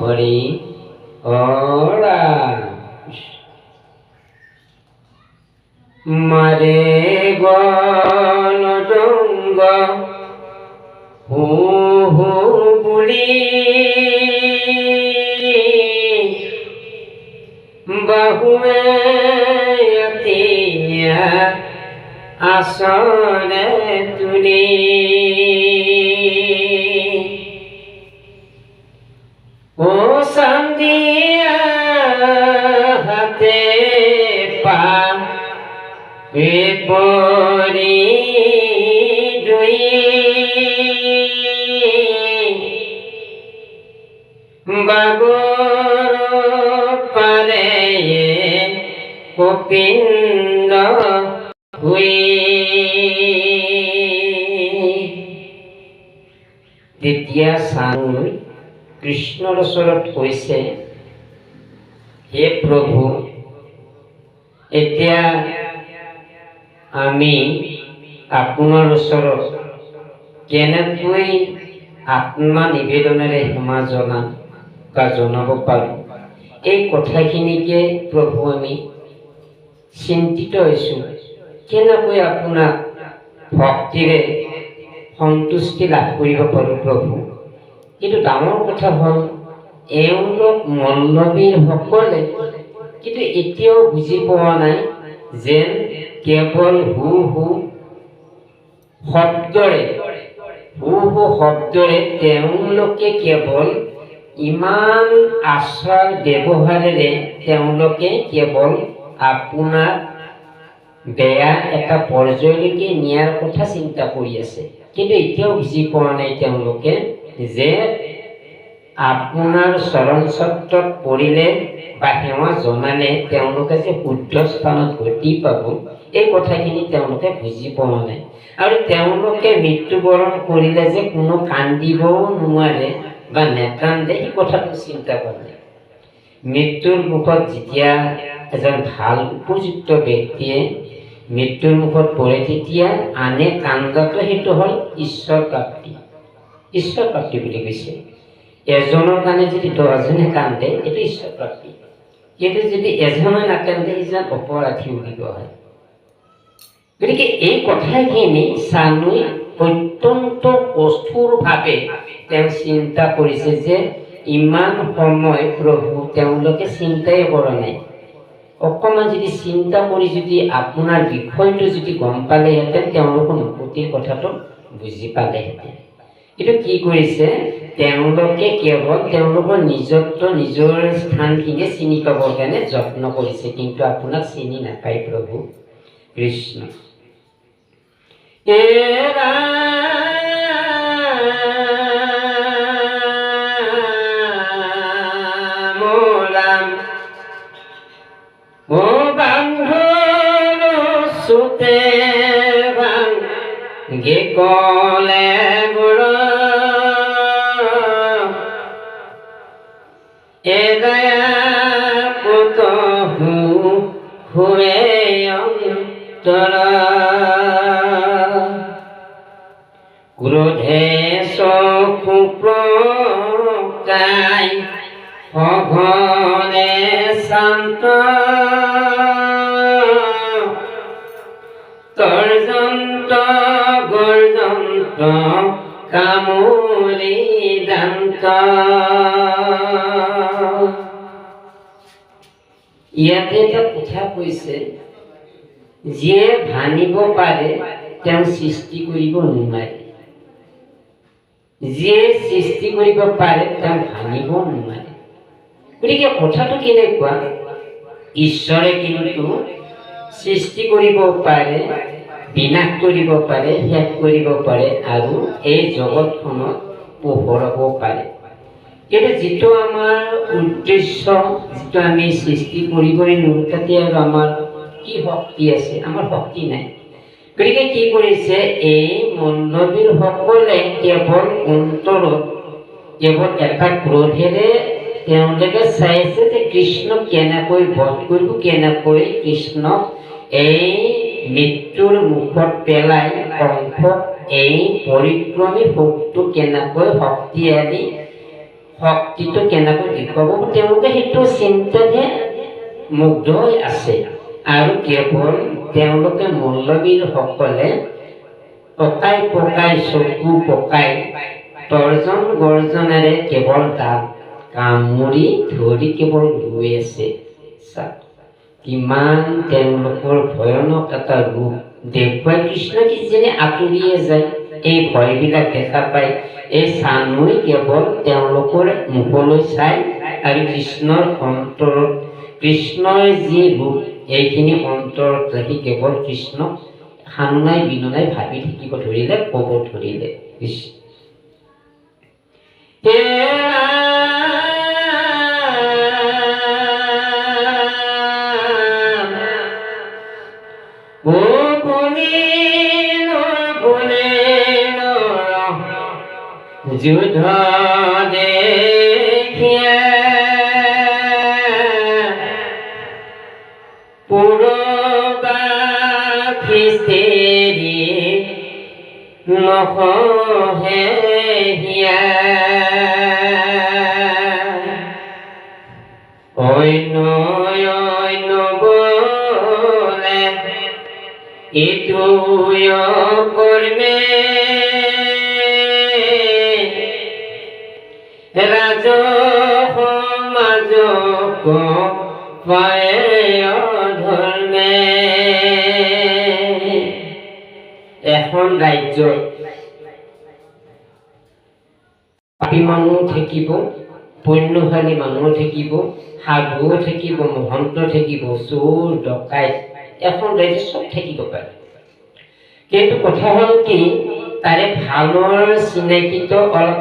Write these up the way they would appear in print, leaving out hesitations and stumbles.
Hari aura মাৰে গলডঙ্গ হু হু বুলি বাহুৱে এতিয়া আসনে তুলি ও সন্ধিয়া হাতে পা পৰি দুই বাগৰ পাৰে গোপিন্দ হুই তেতিয়া চানুই কৃষ্ণৰ ওচৰত কৈছে, হে প্ৰভু, এতিয়া আমি আপোনাৰ ওচৰত কেনেকৈ আত্মা নিবেদনেৰে ক্ষমা জনাব পাৰোঁ, এই কথাখিনিকে প্ৰভু আমি চিন্তিত হৈছোঁ। কেনেকৈ আপোনাক ভক্তিৰে সন্তুষ্টি লাভ কৰিব পাৰোঁ প্ৰভু। কিন্তু ডাঙৰ কথা হ'ল এওঁলোক মল্লবীৰ সকলে কিন্তু এতিয়াও বুজি পোৱা নাই যেন কেৱল হু হু শব্দৰে তেওঁলোকে কেৱল ইমান আচাৰ ব্যৱহাৰেৰে তেওঁলোকে কেৱল আপোনাক বেয়া এটা পৰ্যায়লৈকে নিয়াৰ কথা চিন্তা কৰি আছে। কিন্তু এতিয়াও বুজি পোৱা নাই তেওঁলোকে যে আপোনাৰ চৰণ চত্ৰত পৰিলে বা সেৱা জনালে তেওঁলোকে যে শুদ্ধ স্থানত গতি পাব, এই কথাখিনি তেওঁলোকে বুজি পোৱা নাই। আৰু তেওঁলোকে মৃত্যুবৰণ কৰিলে যে কোনো কান্দিবও নোৱাৰে বা নেকান্দে, এই কথাটো চিন্তা কৰে। মৃত্যুৰ মুখত যেতিয়া এজন ভাল উপযুক্ত ব্যক্তিয়ে মৃত্যুৰ মুখত পৰে, তেতিয়া আনে কান্দাটো সেইটো হ'ল ঈশ্বৰ প্ৰাপ্তি। ঈশ্বৰ প্ৰাপ্তি বুলি কৈছে। এজনৰ কাৰণে যদি 10জনে কান্দে, এইটো ঈশ্বৰ প্ৰাপ্তি। কিন্তু যদি এজনে নাকান্দে, সেইজন অপৰাধী বুলি কোৱা হয়। গতিকে এই কথাখিনি চানুই অত্যন্ত কঠোৰভাৱে তেওঁ চিন্তা কৰিছে যে ইমান সময় প্ৰভু তেওঁলোকে চিন্তাই কৰা নাই। অকণমান যদি চিন্তা কৰি যদি আপোনাৰ বিষয়টো যদি গম পালেহেঁতেন, তেওঁলোকৰ নপতিৰ কথাটো বুজি পালেহেঁতেন। কিন্তু কি কৰিছে, তেওঁলোকে কেৱল তেওঁলোকৰ নিজত্ব নিজৰ স্থানখিনি চিনি পাবৰ কাৰণে যত্ন কৰিছে, কিন্তু আপোনাক চিনি নাপায় প্ৰভু কৃষ্ণ। ও বান্ধৰ চুতে ভাঙি কলে বুঢ় এদয়া পুত হুৱে অন্তৰ ক্ৰোধে চকু প্ৰকাই সঘনে শান্ত তৰ্জন্ত গৰ্জন্ত কামুৰি দান্ত। ইয়াতে এটা কথা কৈছে, যিয়ে ভানিব পাৰে তেওঁ সৃষ্টি কৰিব নোৱাৰে, যিয়ে সৃষ্টি কৰিব পাৰে তেওঁ ভানিব নোৱাৰে। গতিকে কথাটো কেনেকুৱা, ঈশ্বৰে কিন্তু সৃষ্টি কৰিব পাৰে, বিনাশ কৰিব পাৰে, শেষ কৰিব পাৰে আৰু এই জগতখনত পোহৰাব পাৰে। কিন্তু যিটো আমাৰ উদ্দেশ্য, যিটো আমি সৃষ্টি কৰিবই নোৱাৰোঁ, তাতে আৰু আমাৰ কি শক্তি আছে? আমাৰ শক্তি নাই। গতিকে কি কৰিছে, এই মল্লবীৰ সকলে কেৱল অন্তৰত কেৱল এটা ক্ৰোধেৰে তেওঁলোকে চাইছে যে কৃষ্ণ কেনেকৈ বধ কৰিব, কেনেকৈ কৃষ্ণক এই মৃত্যুৰ মুখত পেলাই কংসক এই পৰিক্ৰমী ভোগটো কেনেকৈ শক্তিশালী শক্তিটো কেনেকৈ দেখুৱাব তেওঁলোকে সেইটো চিন্তাতহে মুগ্ধ হৈ আছে। আৰু কেৱল তেওঁলোকে মল্লবীৰসকলে পকাই পকাই চকু পকাই তৰ্জন গৰ্জনেৰে কেৱল তাক কামুৰি ধৰি কেৱল ৰৈ আছে। কিমান তেওঁলোকৰ ভয়ানক এটা ৰূপ দেখুৱাই কৃষ্ণ কিজানি আঁতৰিয়ে যায়। এই ভয়বিলাক দেখা পাই এই চানুই কেৱল তেওঁলোকৰ মুখলৈ চাই আৰু কৃষ্ণৰ অন্তৰত কৃষ্ণৰ যি ৰূপ এইখিনি অন্তৰত ৰাখি কেৱল কৃষ্ণক সানুনাই বিনুনাই ভাবি থাকিব ধৰিলে, ক'ব ধৰিলে কৃষ্ণ যুদ্ধ দেখিয়া পুৰবাসী চেৰি নসহে হিয়া অন্য বলে ইটো কৰ্মে ৰাজ সমাজক পায় ধৰ্মে। এখন ৰাজ্যত পাপী মানুহ থাকিব, পুণ্যশালী মানুহ থাকিব, সাধুও থাকিব, মহন্ত থাকিব, চোৰ ডকাইত এখন ৰাজ্যত চব থাকিব পাৰে। কিন্তু কথা হ'ল কি তাৰে ভালৰ চিনাকিটো অলপ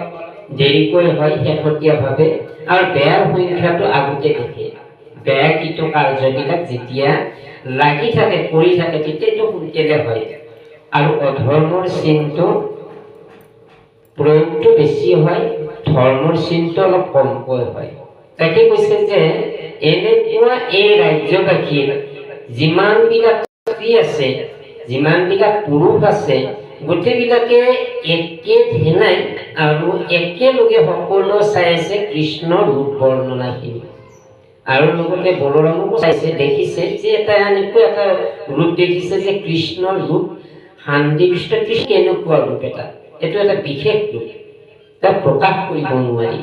দেৰিকৈ হয় শেহতীয়াভাৱে, আৰু বেয়াৰ সংখ্যাটো আগতে দেখে। বেয়া কীট কাৰ্যবিলাক যেতিয়া লাগি থাকে কৰি থাকে তেতিয়াতো সোনকালে হয়, আৰু অধৰ্মৰ চিনটো প্ৰয়োগটো বেছি হয়, ধৰ্মৰ চিনটো অলপ কমকৈ হয়। তাকে কৈছে যে এনেকুৱা এই ৰাজ্যবাসীৰ যিমানবিলাক স্ত্ৰী আছে, যিমানবিলাক পুৰুষ আছে, গোটেইবিলাকে একে ধেনাই আৰু একেলগে সকলো চাই আছে কৃষ্ণৰ ৰূপ বৰ্ণনাখিনি। আৰু লগতে বলৰামকো চাইছে, দেখিছে যে এটা এনেকুৱা এটা ৰূপ দেখিছে যে কৃষ্ণৰ ৰূপ শান্তিকৃষ্ণ কৃষ্ণ এনেকুৱা ৰূপ এটা, এইটো এটা বিশেষ ৰূপ, তাক প্ৰকাশ কৰিব নোৱাৰি।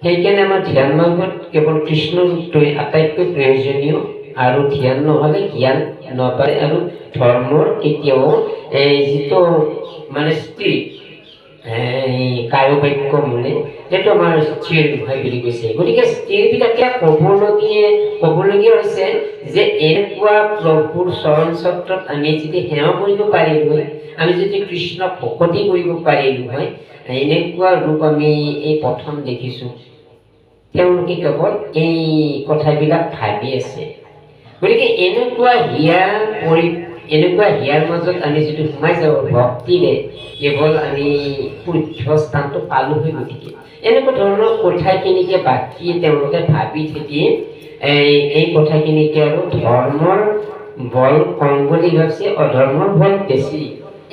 সেইকাৰণে আমাৰ ধ্যান মাৰ্গত কেৱল কৃষ্ণ ৰূপটোৱে আটাইতকৈ প্ৰয়োজনীয়, আৰু ধ্যান নহ'লে জ্ঞান নাপায়, আৰু ধৰ্মৰ কেতিয়াও যিটো মানে স্ত্ৰী কায়বাক্য মানে সেইটো আমাৰ স্থিৰ নহয় বুলি কৈছে। গতিকে স্ত্ৰীবিলাকে ক'বলগীয়া হৈছে যে এনেকুৱা প্ৰভুৰ চৰণ চত্ৰত আমি যদি সেৱা কৰিব পাৰিলোঁ হয়, আমি যদি কৃষ্ণক ভকতি কৰিব পাৰিলোঁ হয়, এনেকুৱা ৰূপ আমি এই প্ৰথম দেখিছোঁ। তেওঁলোকে কেৱল এই কথাবিলাক ভাবি আছে। গতিকে এনেকুৱা হিয়াৰ মাজত আমি যদি সোমাই যাওঁ ভক্তিৰে, কেৱল আমি শুদ্ধ স্থানটো পালোঁ হৈ গতিকে এনেকুৱা ধৰণৰ কথাখিনিকে বাকী তেওঁলোকে ভাবি থাকি এই কথাখিনিকে আৰু ধৰ্মৰ বল কম বুলি ভাবিছে, অধৰ্মৰ বল বেছি,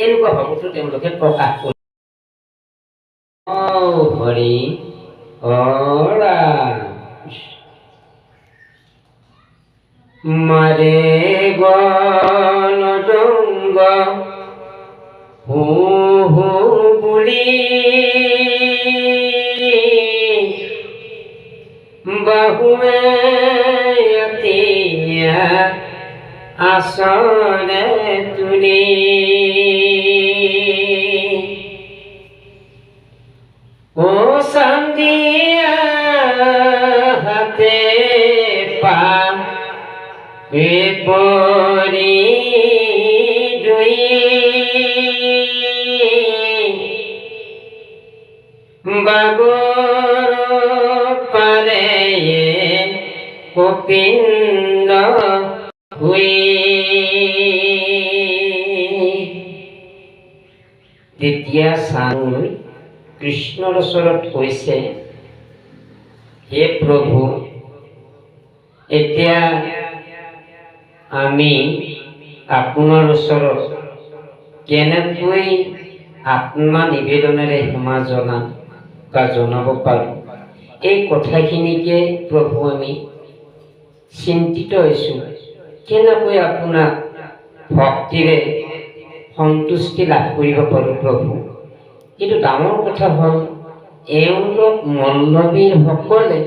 এনেকুৱা ভাৱটো তেওঁলোকে প্ৰকাশ কৰে। হৰি মাৰে গণদংগ হু হু বুলি বাহুৱে এতিয়া আসনে তুলি ও চান্দিয়া হাতে পা পৰি দুই বাগৰ পাৰে গোপিন্দ হুই। তেতিয়া চানুই কৃষ্ণৰ ওচৰত কৈছে, হে প্ৰভু, এতিয়া আমি আপোনাৰ ওচৰত কেনেকৈ আত্মা নিবেদনেৰে সেৱা জনাম বা জনাব পাৰোঁ, এই কথাখিনিকে প্ৰভু আমি চিন্তিত হৈছোঁ, কেনেকৈ আপোনাক ভক্তিৰে সন্তুষ্টি লাভ কৰিব পাৰোঁ প্ৰভু। কিন্তু ডাঙৰ কথা হ'ল এওঁলোক মল্লবীসকলে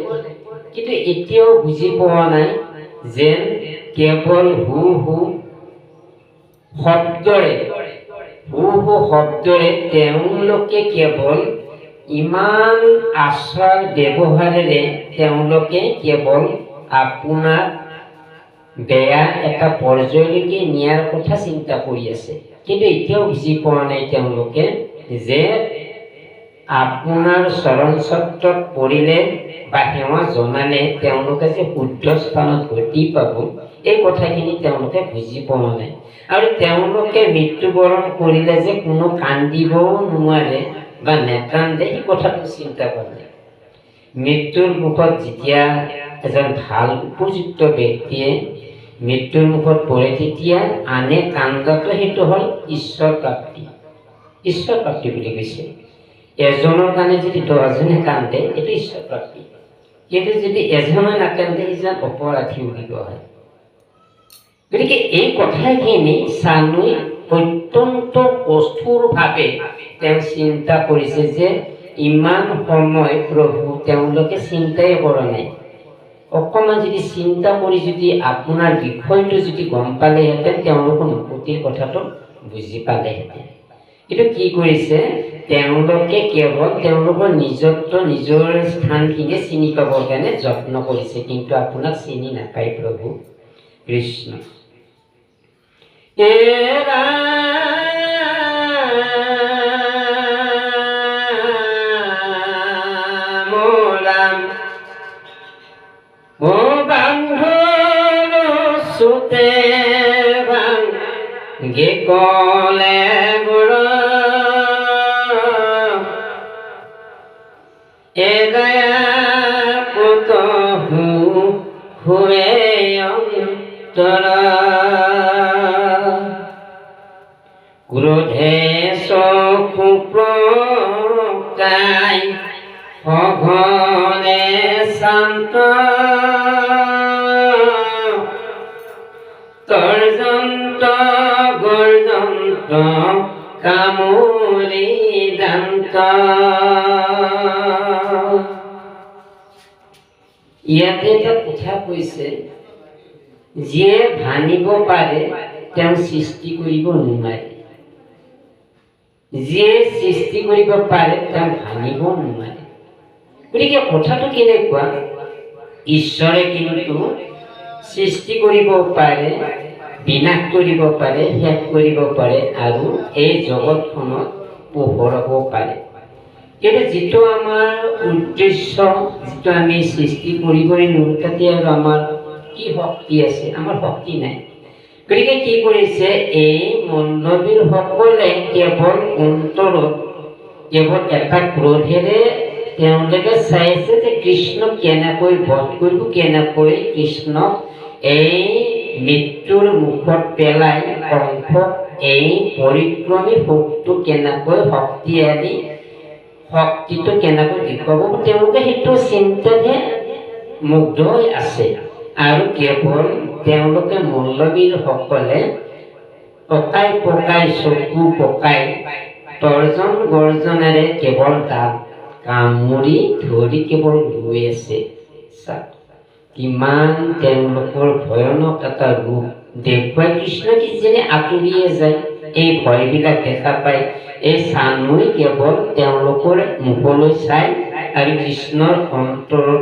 কিন্তু এতিয়াও বুজি পোৱা নাই যেন কেৱল হু হু শব্দৰে তেওঁলোকে কেৱল ইমান আচাৰ ব্যৱহাৰেৰে তেওঁলোকে কেৱল আপোনাক বেয়া এটা পৰ্যায়লৈকে নিয়াৰ কথা চিন্তা কৰি আছে। কিন্তু এতিয়াও বুজি পোৱা নাই তেওঁলোকে যে আপোনাৰ চৰণ চত্ৰত পৰিলে বা সেৱা জনালে তেওঁলোকে যে শুদ্ধ স্থানত গতি পাব, এই কথাখিনি তেওঁলোকে বুজি পোৱা নাই। আৰু তেওঁলোকে মৃত্যুবৰণ কৰিলে যে কোনো কান্দিবও নোৱাৰে বা নেকান্দে, সেই কথাটো চিন্তা কৰে। মৃত্যুৰ মুখত যেতিয়া এজন ভাল উপযুক্ত ব্যক্তিয়ে মৃত্যুৰ মুখত পৰে, তেতিয়া আনে কান্দাটো সেইটো হ'ল ঈশ্বৰ প্ৰাপ্তি। ঈশ্বৰ প্ৰাপ্তি বুলি কৈছে। এজনৰ কাৰণে যদি 10জনে কান্দে, এইটো ঈশ্বৰ প্ৰাপ্তি। কিন্তু যদি এজনে নাকান্দে, সেইজন অপৰাধী বুলি কোৱা হয়। গতিকে এই কথাখিনি স্বামী অত্যন্ত কঠোৰভাৱে তেওঁ চিন্তা কৰিছে যে ইমান সময় প্ৰভু তেওঁলোকে চিন্তাই কৰা নাই। অকণমান যদি চিন্তা কৰি যদি আপোনাৰ বিষয়টো যদি গম পালেহেঁতেন, তেওঁলোকৰ মুকুতিৰ কথাটো বুজি পালেহেঁতেন। কিন্তু কি কৰিছে, তেওঁলোকে কেৱল তেওঁলোকৰ নিজৰ স্থানখিনি চিনি পাবৰ কাৰণে যত্ন কৰিছে, কিন্তু আপোনাক চিনি নাপায় প্ৰভু কৃষ্ণ। সুতে ভাঙ্গে কলে বুড়ো এদয়া পুত হুয়ে অন্তর ক্রোধে চকু প্রকাই সঘনে শান্ত গর্জন্ত কামুরি দান্ত। ইয়াতে এটা কথা কৈছে, যিয়ে ভানিব পাৰে তেওঁ সৃষ্টি কৰিব নোৱাৰে, যিয়ে সৃষ্টি কৰিব পাৰে তেওঁ ভানিব নোৱাৰে। গতিকে কথাটো কেনেকুৱা, ঈশ্বৰে কিন্তু সৃষ্টি কৰিব পাৰে, বিনাশ কৰিব পাৰে, শেষ কৰিব পাৰে আৰু এই জগতখনত পোহৰাব পাৰে। কিন্তু যিটো আমাৰ উদ্দেশ্য, যিটো আমি সৃষ্টি কৰিবই নোৱাৰোঁ, তাতে আৰু আমাৰ কি শক্তি আছে? আমাৰ শক্তি নাই। গতিকে কি কৰিছে, এই মল্লবীৰ সকলে কেৱল অন্তৰত কেৱল এটা ক্ৰোধেৰে তেওঁলোকে চাইছে যে কৃষ্ণক কেনেকৈ বধ কৰিব, কেনেকৈ কৃষ্ণক এই মৃত্যুৰ মুখত পেলাই কংসক এই পৰিক্ৰমী ভোগটো কেনেকৈ শক্তিটো কেনেকৈ দেখুৱাব, তেওঁলোকে সেইটো চিন্তাতে মুগ্ধ হৈ আছে। আৰু কেৱল তেওঁলোকে মল্লবীৰ সকলে পকাই পকাই চকু পকাই তৰ্জন গৰ্জনেৰে কেৱল দাঁত কামুৰি ধৰি কেৱল ৰৈ আছে। কিমান তেওঁলোকৰ ভয়ানক এটা ৰূপ দেখুৱাই কৃষ্ণ কিজানি আঁতৰিয়ে যায়। এই ভয়বিলাক দেখা পায় এই চানুই কেৱল তেওঁলোকৰ মুখলৈ চাই আৰু কৃষ্ণৰ অন্তৰত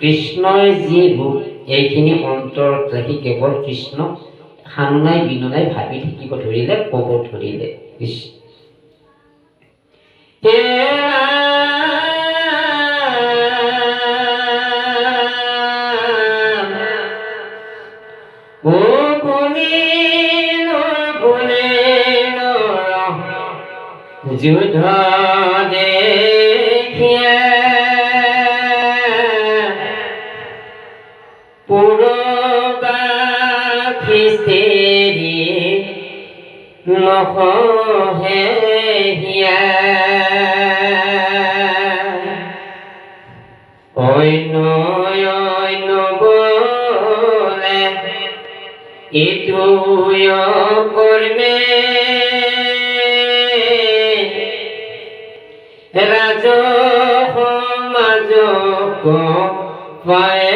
কৃষ্ণৰ যি ৰূপ এইখিনি অন্তৰত ৰাখি কেৱল কৃষ্ণ সানুনাই বিনুনাই ভাবি থাকিব ধৰিলে, ক'ব ধৰিলে কৃষ্ণ যুদ্ধ দেখিয়া পুৰবাখিস্তেৰি নহহে হিয়া নবলে ইটো কৰ্মে ৰাজ সমাজক পায়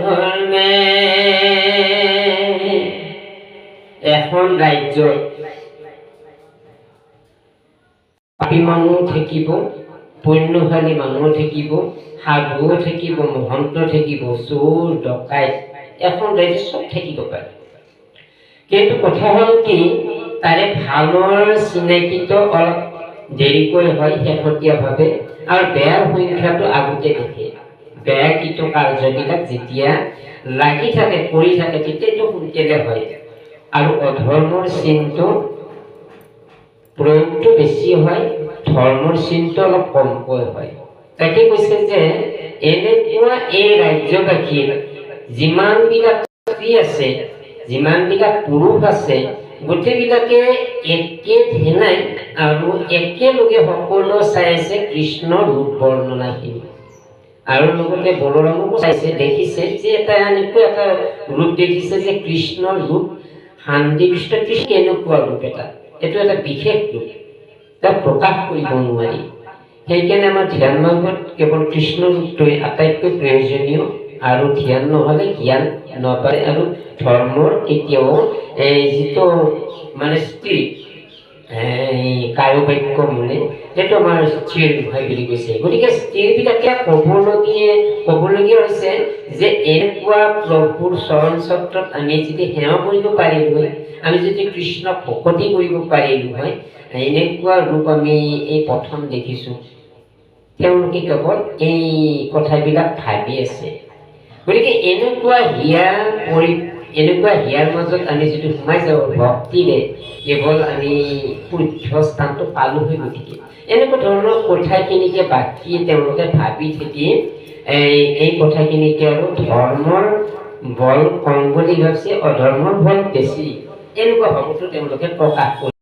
ধৰ্মে। এখন ৰাজ্যত পাপী মানুহ থাকিব, পুণ্যশালী মানুহ থাকিব, সাধুও থাকিব, মহন্ত থাকিব, চোৰ ডকাইত, এখন ৰাজ্য চব থাকিব পাৰে। কিন্তু কথা হ'ল কি, তাৰে ভালৰ চিনাকিটো অলপ দেৰিকৈ হয় শেহতীয়াভাৱে, আৰু বেয়াৰ সংখ্যাটো আগতে দেখে। বেয়া কিটো কাৰ্যবিলাক যেতিয়া লাগি থাকে কৰি থাকে তেতিয়াটো সোনকালে হয়, আৰু অধৰ্মৰ চিনটো প্ৰয়োগটো বেছি হয়, ধৰ্মৰ চিনটো অলপ কমকৈ হয়। তাকে কৈছে যে এনেকুৱা এই ৰাজ্যবাসীৰ যিমানবিলাক স্ত্ৰী আছে, যিমানবিলাক পুৰুষ আছে, গোটেইবিলাকে একে ধেনাই আৰু একেলগে সকলো চাই আছে কৃষ্ণৰ ৰূপ বৰ্ণনাখিনি। আৰু লগতে বলৰামকো চাইছে, দেখিছে যে এনেকুৱা এটা ৰূপ দেখিছে যে কৃষ্ণৰ ৰূপ শান্তিকৃষ্ণ কৃষ্ণ এনেকুৱা ৰূপ এটা, এইটো এটা বিশেষ ৰূপ, তাক প্ৰকাশ কৰিব নোৱাৰি। সেইকাৰণে আমাৰ ধ্যান মাৰ্গত কেৱল কৃষ্ণ ৰূপটোৱে আটাইতকৈ প্ৰয়োজনীয়, আৰু ধ্যান নহ'লে জ্ঞান নাপায়, আৰু ধৰ্মৰ কেতিয়াও যিটো মানে স্ত্ৰী কায়বাক্য মানে সেইটো আমাৰ স্থিৰ নহয় বুলি কৈছে। গতিকে স্থিৰবিলাকে ক'বলগীয়া হৈছে যে এনেকুৱা প্ৰভুৰ চৰণ চত্ৰত আমি যদি সেৱা কৰিব পাৰিলোঁ হয়, আমি যদি কৃষ্ণক ভকতি কৰিব পাৰিলোঁ হয়, এনেকুৱা ৰূপ আমি এই প্ৰথম দেখিছোঁ। তেওঁলোকে কেৱল এই কথাবিলাক ভাবি আছে। গতিকে এনেকুৱা হিয়াৰ মাজত আমি যদি সোমাই যাওঁ ভক্তিৰে, কেৱল আমি শুদ্ধ স্থানটো পালোঁ হৈ গতিকে এনেকুৱা ধৰণৰ কথাখিনিকে বাকী তেওঁলোকে ভাবি থাকি এই কথাখিনিকে আৰু ধৰ্মৰ বল কম বুলি ভাবিছে, অধৰ্মৰ বল বেছি, এনেকুৱা ভাৱটো তেওঁলোকে প্ৰকাশ কৰে।